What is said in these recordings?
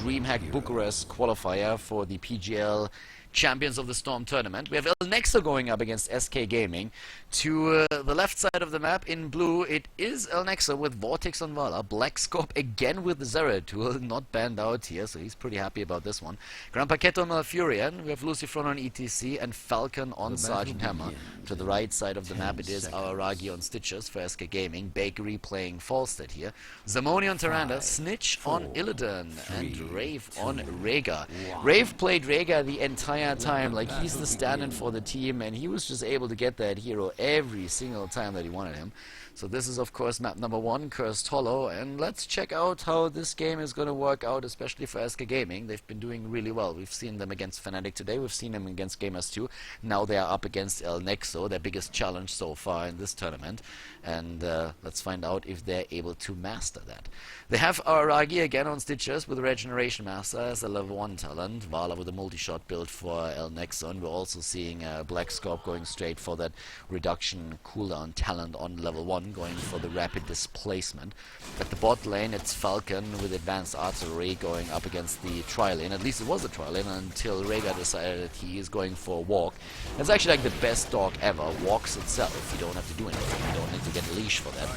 DreamHack Bucharest qualifier for the PGL Champions of the Storm tournament. We have Nexo going up against SK Gaming. To the left side of the map in blue, it is Nexo with Vortex on Vala. Black Scorp again with the Zeratul, not banned out here, so he's pretty happy about this one. Grand Paquette on Malfurion. We have Lucifron on ETC and Falcon on Sergeant Hammer. To the right side of the map, it is our Ragi on Stitches for SK Gaming. Bakery playing Falstead here. Zamoni on Tyrande. Snitch on Illidan. And Rave on Rega. Rave played Rega the entire time, like he's the stand-in for the team, and he was just able to get that hero every single time that he wanted him. So this is of course map number 1, Cursed Hollow, and let's check out how this game is going to work out, especially for SK Gaming. They've been doing really well. We've seen them against Fnatic today, we've seen them against Gamers 2, now they are up against Nexo, their biggest challenge so far in this tournament, and let's find out if they're able to master that. They have Aragi again on Stitches with Regeneration Master as a level 1 talent, Vala with a multi-shot build for Nexo, and we're also seeing Black Scorp going straight for that reduction cooldown talent on level 1, going for the rapid displacement. At the bot lane, it's Falcon with advanced artillery going up against the tri-lane. At least it was a tri-lane until Rega decided that he is going for a walk. It's actually like the best dog ever. Walks itself. You don't have to do anything. You don't need to get a leash for that.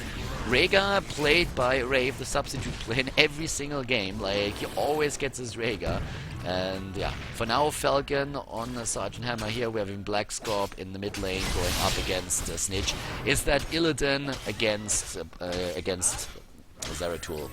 Rega played by Rave, the substitute play in every single game. Like, he always gets his Rega. And yeah, for now Falcon on Sergeant Hammer here. We're having Black Scorp in the mid lane going up against Snitch. Is that Illidan against Zeratul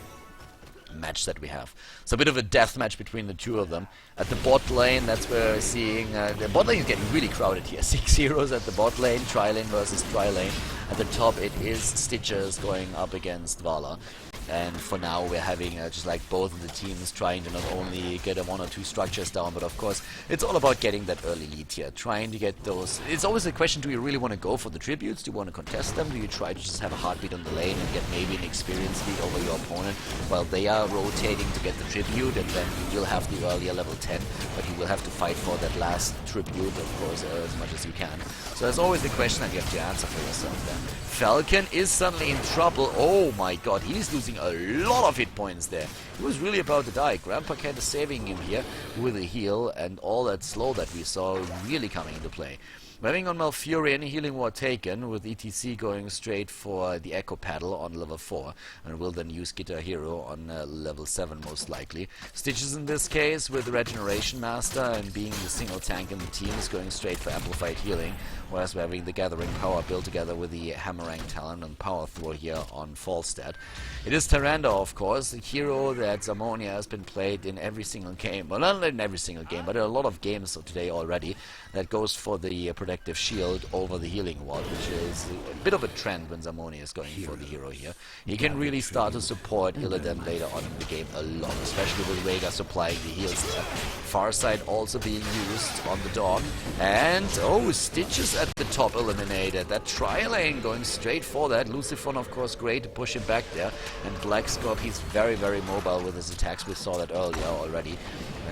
match that we have? So a bit of a death match between the two of them. At the bot lane, that's where we're seeing the bot lane is getting really crowded here. 6 heroes at the bot lane, tri-lane versus tri-lane. At the top it is Stitches going up against Vala. And for now we're having just like both of the teams trying to not only get a 1 or 2 structures down, but of course it's all about getting that early lead here, trying to get those. It's always a question, do you really want to go for the tributes? Do you want to contest them? Do you try to just have a heartbeat on the lane and get maybe an experience lead over your opponent while they are rotating to get the tribute, and then you will have the earlier level 10, but you will have to fight for that last tribute, of course, as much as you can. So that's always the question that you have to answer for yourself then. Falcon is suddenly in trouble. Oh my god, he's losing a lot of hit points there. He was really about to die. Grand Paquette is saving him here with a heal, and all that slow that we saw really coming into play. Moving on Malfurion, Healing Ward taken, with ETC going straight for the Echo Paddle on level 4, and will then use Guitar Hero on level 7 most likely. Stitches in this case with the Regeneration Master, and being the single tank in the team is going straight for Amplified Healing, whereas we're having the Gathering Power built together with the Hammerang talent and Power Throw here on Falstead. It is Tyrande, of course, the hero that Zamonia has been played in every single game. Well, not in every single game, but in a lot of games today already, that goes for the protective shield over the healing wall, which is a bit of a trend when Zamonia is going for the hero here. He can really start to support Illidan later on in the game a lot, especially with Rega supplying the heals there. Farsight also being used on the dog, and oh, Stitches at the top eliminated. That tri-lane going straight for that. Lucifron, of course, great to push him back there, and Black Scorp, he's very, very mobile with his attacks. We saw that earlier already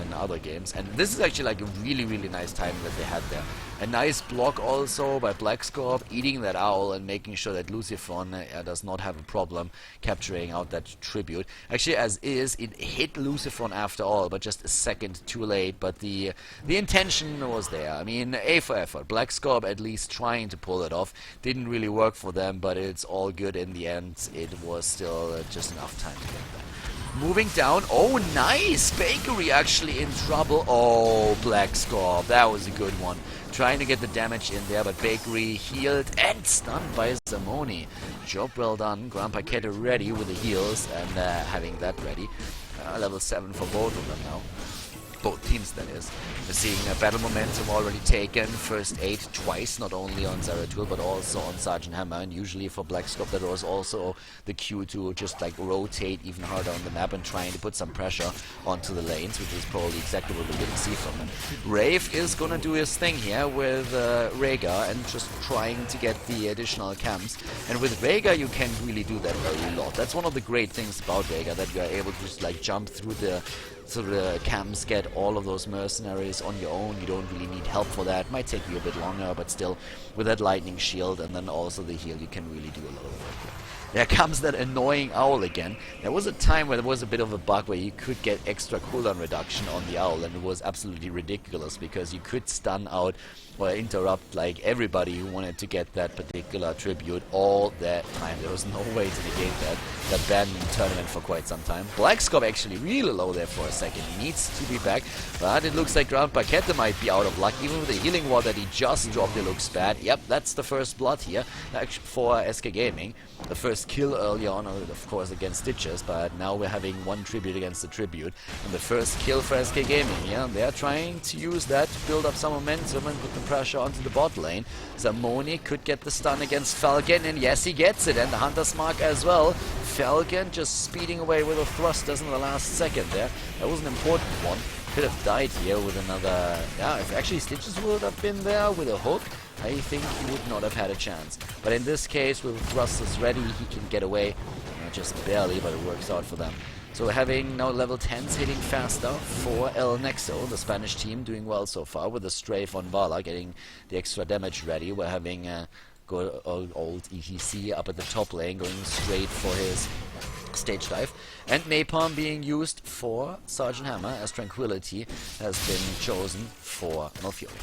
in other games, and this is actually like a really, really nice timing that they had there. A nice block also by Black Scorp, eating that owl and making sure that Lucifron does not have a problem capturing out that tribute. Actually, as is, it hit Lucifron after all, but just a second too late, but the intention was there. I mean, A for effort. Black Scorp at least trying to pull it off. Didn't really work for them, but it's all good in the end. It was still just enough time to get there. Moving down, oh nice! Bakery actually in trouble. Oh, Black Scorp, that was a good one. Trying to get the damage in there, but Bakery healed and stunned by Zamoni. Job well done. Grand Paquette ready with the heals and having that ready. Level 7 for both of them now. Both teams, that is. We're seeing battle momentum already taken. First aid twice, not only on Zeratul, but also on Sergeant Hammer. And usually for Black Scorp, that was also the cue to just like rotate even harder on the map and trying to put some pressure onto the lanes, which is probably exactly what we didn't see from him. Rave is gonna do his thing here with Rega and just trying to get the additional camps. And with Rega, you can really do that a lot. That's one of the great things about Rega, that you are able to just like jump through the camps, get all of those mercenaries on your own. You don't really need help for that. Might take you a bit longer, but still, with that lightning shield and then also the heal, you can really do a lot of work here. there comes that annoying owl again. There was a time where there was a bit of a bug where you could get extra cooldown reduction on the owl, and it was absolutely ridiculous because you could stun out or interrupt like everybody who wanted to get that particular tribute all that time. There was no way to negate that. That banned in the tournament for quite some time. Blackscope actually really low there for a second. He needs to be back, but it looks like Ground Paquette might be out of luck. Even with the healing ward that he just dropped, it looks bad. Yep, that's the first blood here actually for SK Gaming. The first kill early on, of course, against Stitches, but now we're having one tribute against the tribute. And the first kill for SK Gaming, yeah, they're trying to use that to build up some momentum and put the pressure onto the bot lane. Zamoni could get the stun against Falcon, and yes, he gets it, and the Hunter's Mark as well. Falcon just speeding away with a thrusters in the last second there. That was an important one. Could have died here with another... Yeah, if actually Stitches would have been there with a hook, I think he would not have had a chance. But in this case, with thrusters ready, he can get away. Just barely, but it works out for them. So we're having now level 10s hitting faster for El Nexo, the Spanish team, doing well so far with the strafe on Vala, getting the extra damage ready. We're having good old ETC up at the top lane, going straight for his stage dive, and Napalm being used for Sergeant Hammer, as Tranquility has been chosen for Malfurion.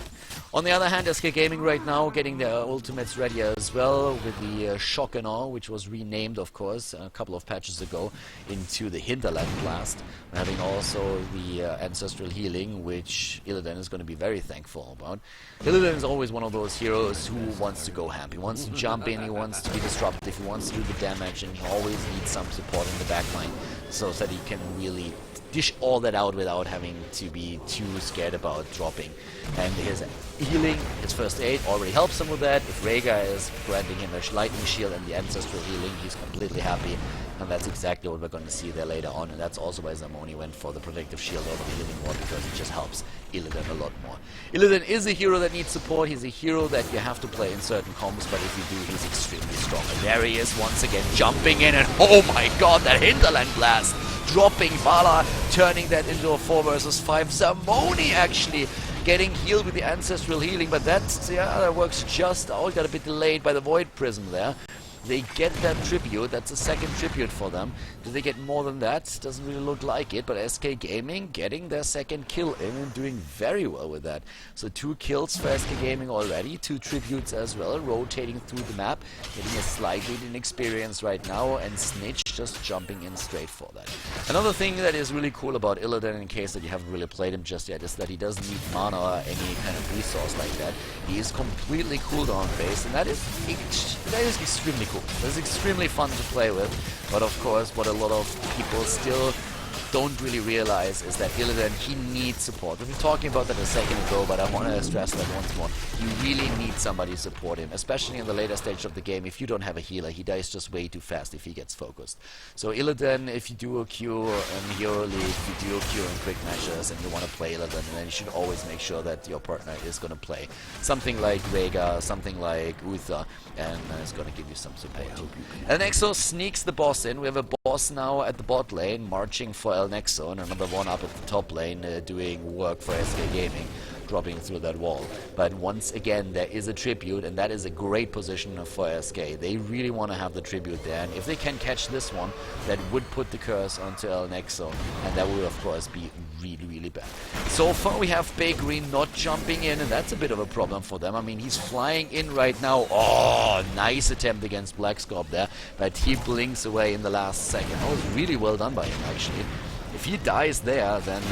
On the other hand, SK Gaming right now getting their ultimates ready as well with the Shock and All, which was renamed, of course, a couple of patches ago into the Hinterland Blast. We're having also the Ancestral Healing, which Illidan is going to be very thankful about. Illidan is always one of those heroes who wants to go ham. He wants to jump in, he wants to be disruptive, he wants to do the damage, and he always needs some support in the backline so that he can really dish all that out without having to be too scared about dropping. And his healing, his first aid already helps him with that. If Rhaegar is granting him a lightning shield and the ancestral healing, he's completely happy. And that's exactly what we're going to see there later on. And that's also why Zamoni went for the protective shield over the healing ward, because it just helps Illidan a lot more. Illidan is a hero that needs support. He's a hero that you have to play in certain combos, but if you do, he's extremely strong. And there he is once again, jumping in, and oh my god, that Hinterland Blast! Dropping Vala, turning that into a 4 versus 5. Zamoni actually getting healed with the ancestral healing, but that's, yeah, that works just out. Got a bit delayed by the Void Prism there. They get that tribute. That's a second tribute for them. Do they get more than that? Doesn't really look like it, but SK Gaming getting their second kill in and doing very well with that. So 2 kills for SK Gaming already, 2 tributes as well, rotating through the map, getting a slightly inexperienced right now, and Snitch just jumping in straight for that. Another thing that is really cool about Illidan, in case that you haven't really played him just yet, is that he doesn't need mana or any kind of resource like that. He is completely cooldown based, and that is extremely cool. It's extremely fun to play with, but of course what a lot of people still don't really realize is that Illidan, he needs support. We've been talking about that a second ago, but I want to stress that once more. You really need somebody to support him, especially in the later stage of the game. If you don't have a healer, he dies just way too fast if he gets focused. So Illidan, if you do a Q in Hero League, if you do a Q in quick matches and you want to play Illidan, then you should always make sure that your partner is going to play something like Rhaegar, something like Uther, and is going to give you some support. And Nexo sneaks the boss in. We have a boss now at the bot lane, marching for El Nexo, and another one up at the top lane doing work for SK Gaming, dropping through that wall. But once again, there is a tribute, and that is a great position for SK. They really want to have the tribute there, and if they can catch this one, that would put the curse onto El Nexo, and that would of course be really, really bad. So far we have Bakery not jumping in, and that's a bit of a problem for them. I mean, he's flying in right now. Oh, nice attempt against Blackscorp there, but he blinks away in the last second. That was really well done by him, actually. If he dies there, then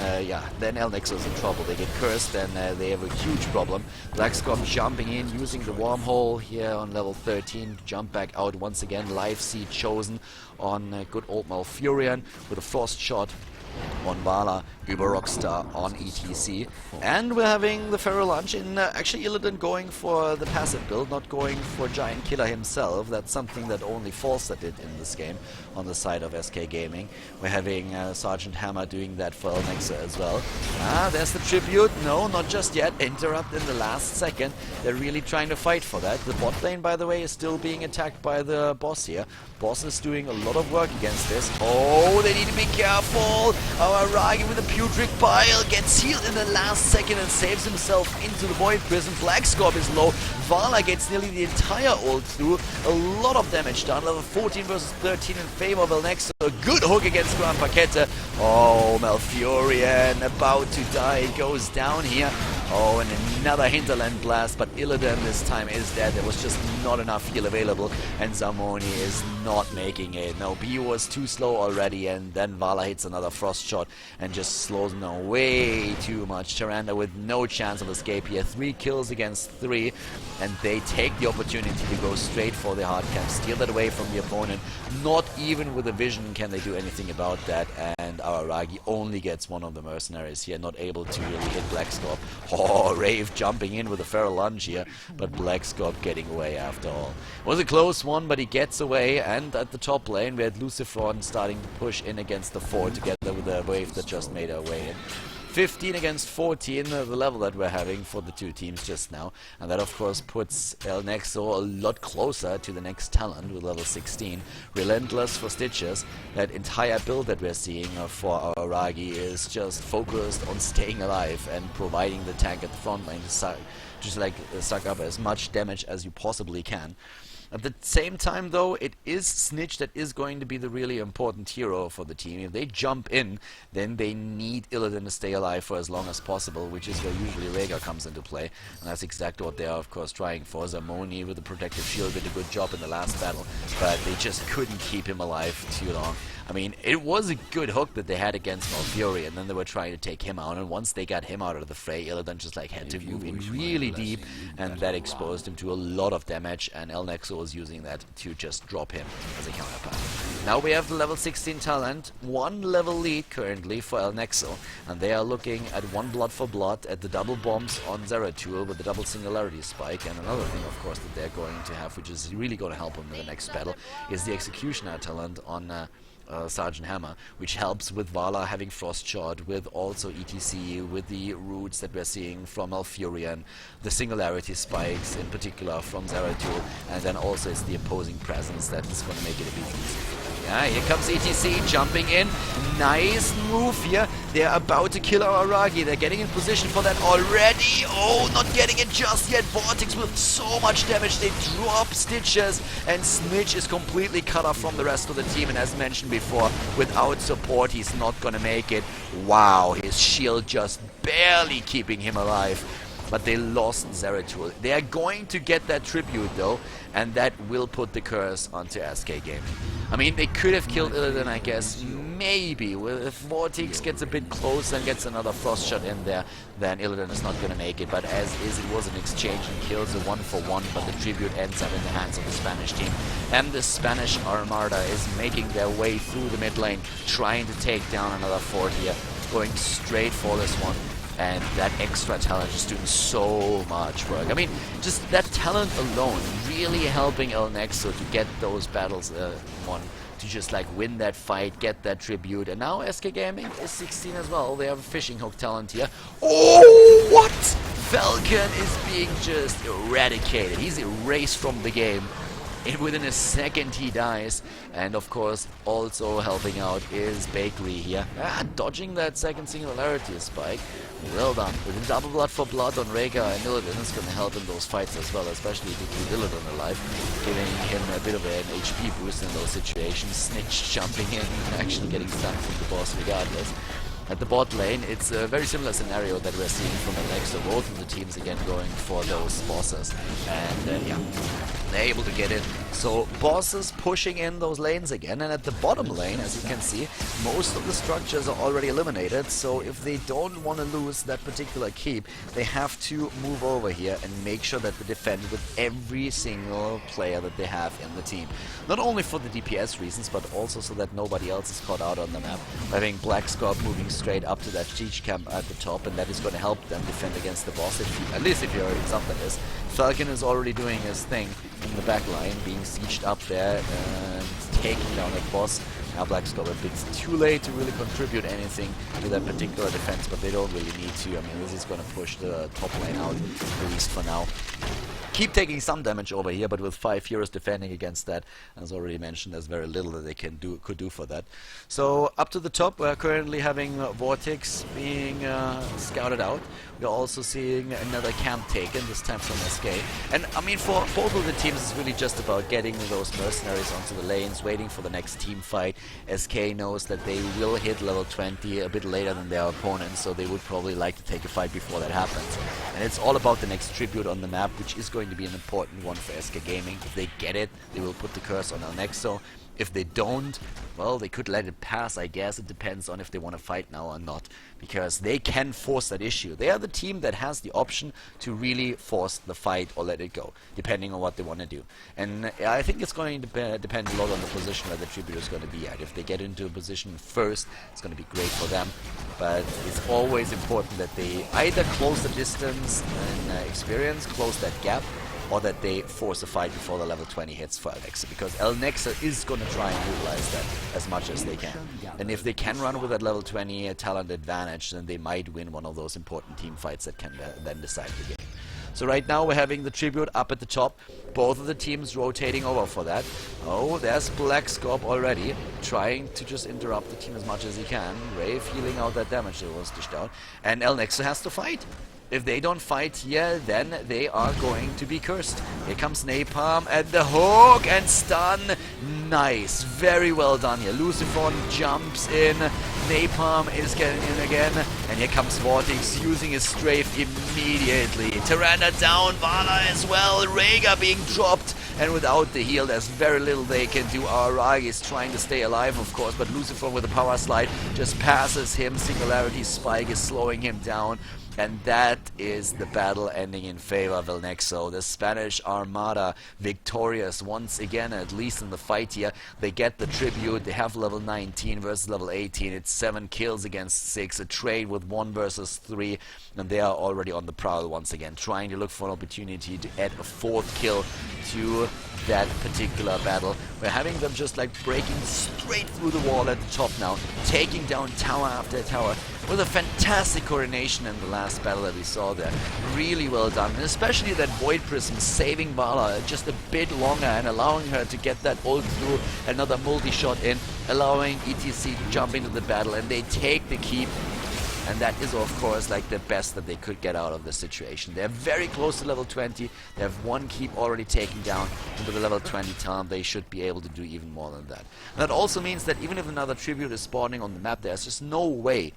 then El Nexo is in trouble. They get cursed, and they have a huge problem. Blackscorp jumping in, using the wormhole here on level 13 to jump back out once again. Life Seed chosen on good old Malfurion with a Frost Shot on Vala, Uber Rockstar on ETC. And we're having the Feral Lunch in actually Illidan going for the passive build, not going for Giant Killer himself. That's something that only Falsa did in this game on the side of SK Gaming. We're having Sergeant Hammer doing that for El Nexo as well. There's the tribute. No, not just yet. Interrupt in the last second. They're really trying to fight for that. The bot lane, by the way, is still being attacked by the boss here. Boss is doing a lot of work against this. Oh, they need to be careful. Aragi with a Putrid Bile gets healed in the last second and saves himself into the Void Prison. Black Scorp is low. Vala gets nearly the entire ult through. A lot of damage done. Level 14 versus 13 in favor of Nexo. A good hook against Gran Paquete. Oh, Malfurion about to die. Goes down here. Oh, and another Hinterland Blast, but Illidan this time is dead. There was just not enough heal available, and Zamoni is not making it. No, B was too slow already, and then Vala hits another Frost Shot and just slows him down way too much. Tyrande with no chance of escape here. 3 kills against 3, and they take the opportunity to go straight for the hard cap, steal that away from the opponent. Not even with a vision can they do anything about that, and Aragi only gets one of the mercenaries here, not able to really hit Black Scorp. Oh, Rave jumping in with a feral lunge here, but Black Scorp getting away after all. It was a close one, but he gets away, and at the top lane we had Lucifron starting to push in against the 4 together with the Wave that just made her way in. 15 against 14, the level that we're having for the two teams just now. And that, of course, puts El Nexo a lot closer to the next talent with level 16. Relentless for Stitches. That entire build that we're seeing for our Aragi is just focused on staying alive and providing the tank at the front line to suck up as much damage as you possibly can. At the same time, though, it is Snitch that is going to be the really important hero for the team. If they jump in, then they need Illidan to stay alive for as long as possible, which is where usually Rhaegar comes into play. And that's exactly what they are, of course, trying for. Zamoni with the protective shield did a good job in the last battle, but they just couldn't keep him alive too long. I mean, it was a good hook that they had against Malfurion, and then they were trying to take him out, and once they got him out of the fray, Illidan just had to move in really deep, and that exposed him to a lot of damage, and El Nexo was using that to just drop him as a counterpart. Now we have the level 16 talent, 1 level lead currently for El Nexo, and they are looking at 1 blood for blood at the double bombs on Zeratul with the double singularity spike, and another thing, of course, that they're going to have, which is really going to help them in the next battle, is the Executioner talent on Sergeant Hammer, which helps with Vala having Frost Shot, with also ETC, with the roots that we're seeing from Malfurion, the singularity spikes in particular from Zeratul, and then also it's the opposing presence that is going to make it a bit easier. Yeah, here comes ETC jumping in. Nice move here. They're about to kill our Aragi. They're getting in position for that already. Oh, not getting it just yet. Vortex with so much damage. They drop Stitches, and Snitch is completely cut off from the rest of the team. And as mentioned before, without support, he's not gonna make it. Wow, his shield just barely keeping him alive. But they lost Zeratul. They are going to get that tribute though, and that will put the curse onto SK Gaming. I mean, they could have killed Illidan, I guess, maybe. If Vortex gets a bit close and gets another Frost Shot in there, then Illidan is not going to make it. But as is, it was an exchange and kills, a 1-for-1, but the tribute ends up in the hands of the Spanish team. And the Spanish Armada is making their way through the mid lane, trying to take down another fort here, going straight for this one. And that extra talent is doing so much work. I mean, just that talent alone really helping El Nexo to get those battles won, to just win that fight, get that tribute. And now SK Gaming is 16 as well. They have a fishing hook talent here. Oh, what? Falcon is being just eradicated. He's erased from the game. And within a second he dies. And of course also helping out is Bakery here. Dodging that second singularity spike. Well done. With a double blood for blood on Rhaegar and Illidan is going to help in those fights as well, especially to keep Illidan alive, giving him a bit of an HP boost in those situations. Snitch jumping in, actually getting stunned from the boss regardless. At the bot lane, it's a very similar scenario that we're seeing from the Nexo. Both of the teams again going for those bosses. And yeah, they're able to get it. So bosses pushing in those lanes again. And at the bottom lane, as you can see, most of the structures are already eliminated. So if they don't want to lose that particular keep, they have to move over here and make sure that they defend with every single player that they have in the team. Not only for the DPS reasons, but also so that nobody else is caught out on the map. I think Black Scorp moving straight up to that siege camp at the top, and that is going to help them defend against the boss, at least if you're already something is. Falcon is already doing his thing in the back line, being sieged up there and taking down that boss. Now Black Scorp a bit too late to really contribute anything to that particular defense, but they don't really need to. I mean, this is going to push the top lane out, at least for now. keep taking some damage over here, but with 5 heroes defending against that, as already mentioned, there's very little that they could do for that. So up to the top, we're currently having Vortex being scouted out. We're also seeing another camp taken, this time from SK. And I mean, for both of the teams, it's really just about getting those mercenaries onto the lanes, waiting for the next team fight. SK knows that they will hit level 20 a bit later than their opponents, so they would probably like to take a fight before that happens. And it's all about the next tribute on the map, which is going to be an important one for SK Gaming. If they get it, they will put the curse on Nexo. If they don't, well, they could let it pass, I guess. It depends on if they want to fight now or not, because they can force that issue. They are the team that has the option to really force the fight or let it go, depending on what they want to do. And I think it's going to depend a lot on the position where the tribute is going to be at. If they get into a position first, it's going to be great for them. But it's always important that they either close the distance and experience, close that gap, or that they force a fight before the level 20 hits for Nexo, because Nexo is going to try and utilize that as much as they can. And if they can run with that level 20 talent advantage, then they might win one of those important team fights that can then decide the game. So right now we're having the tribute up at the top, both of the teams rotating over for that. Oh, there's Black Scorp already, trying to just interrupt the team as much as he can. Wraith healing out that damage that was dished out. And Nexo has to fight. If they don't fight here, then they are going to be cursed. Here comes Napalm and the hook and stun. Nice. Very well done here. Lucifer jumps in. Napalm is getting in again. And here comes Vortex using his strafe immediately. Tyrande down. Vala as well. Rhaegar being dropped. And without the heal, there's very little they can do. Aragi is trying to stay alive, of course, but Lucifer with a power slide just passes him. Singularity Spike is slowing him down. And that is the battle ending in favor of Nexo. The Spanish Armada victorious once again, at least in the fight here. They get the tribute. They have level 19 versus level 18. It's 7 kills against 6. A trade with 1 versus 3. And they are already on the prowl once again, trying to look for an opportunity to add a 4th kill to that particular battle. We're having them just like breaking straight through the wall at the top now, taking down tower after tower with a fantastic coordination in the last battle that we saw there. Really well done, and especially that Void Prism saving Vala just a bit longer and allowing her to get that ult through, another multi-shot in, allowing ETC to jump into the battle, and they take the keep. And that is, of course, like the best that they could get out of the situation. They're very close to level 20. They have 1 keep already taken down into the level 20 time. They should be able to do even more than that. And that also means that even if another tribute is spawning on the map, there's just no way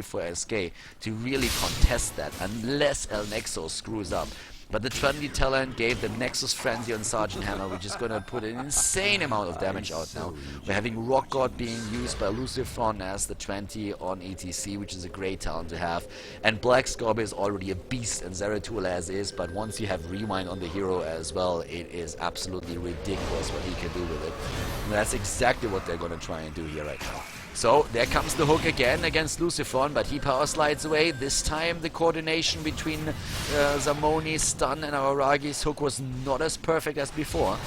for SK to really contest that unless Nexo screws up. But the 20 talent gave them Nexus Frenzy on Sergeant Hammer, which is going to put an insane amount of damage out now. We're having Rock God being used by Lucifron as the 20 on ETC, which is a great talent to have. And Black Scorp is already a beast, and Zeratul as is, but once you have Rewind on the hero as well, it is absolutely ridiculous what he can do with it. And that's exactly what they're going to try and do here right now. So there comes the hook again against Lucifron, but he power slides away. This time the coordination between Zamoni's stun and Aragi's hook was not as perfect as before.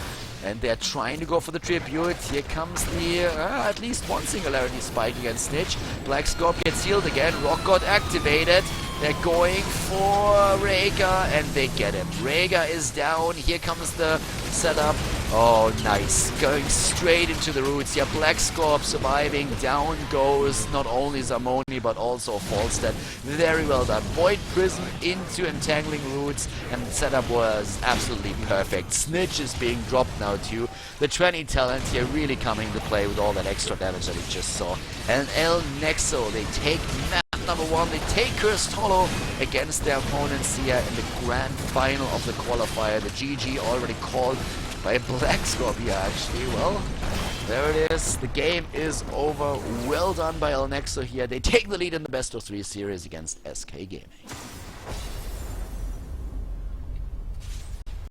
And they're trying to go for the tribute. Here comes the at least 1 Singularity Spike against Snitch. Black Scorp gets healed again. Rock God activated. They're going for Rhaegar, and they get him. Rhaegar is down. Here comes the setup. Oh, nice. Going straight into the roots. Yeah, Black Scorp surviving. Down goes not only Zamoni, but also Falstad. Very well done. Void Prism into entangling roots, and the setup was absolutely perfect. Snitch is being dropped now too. The 20 talent here really coming to play with all that extra damage that we just saw. And Nexo, they take map number 1. They take Cursed Hollow against their opponents here in the grand final of the qualifier. The GG already called by Black Scorp here, actually. Well, there it is. The game is over. Well done by Nexo here. They take the lead in the best of 3 series against SK Gaming.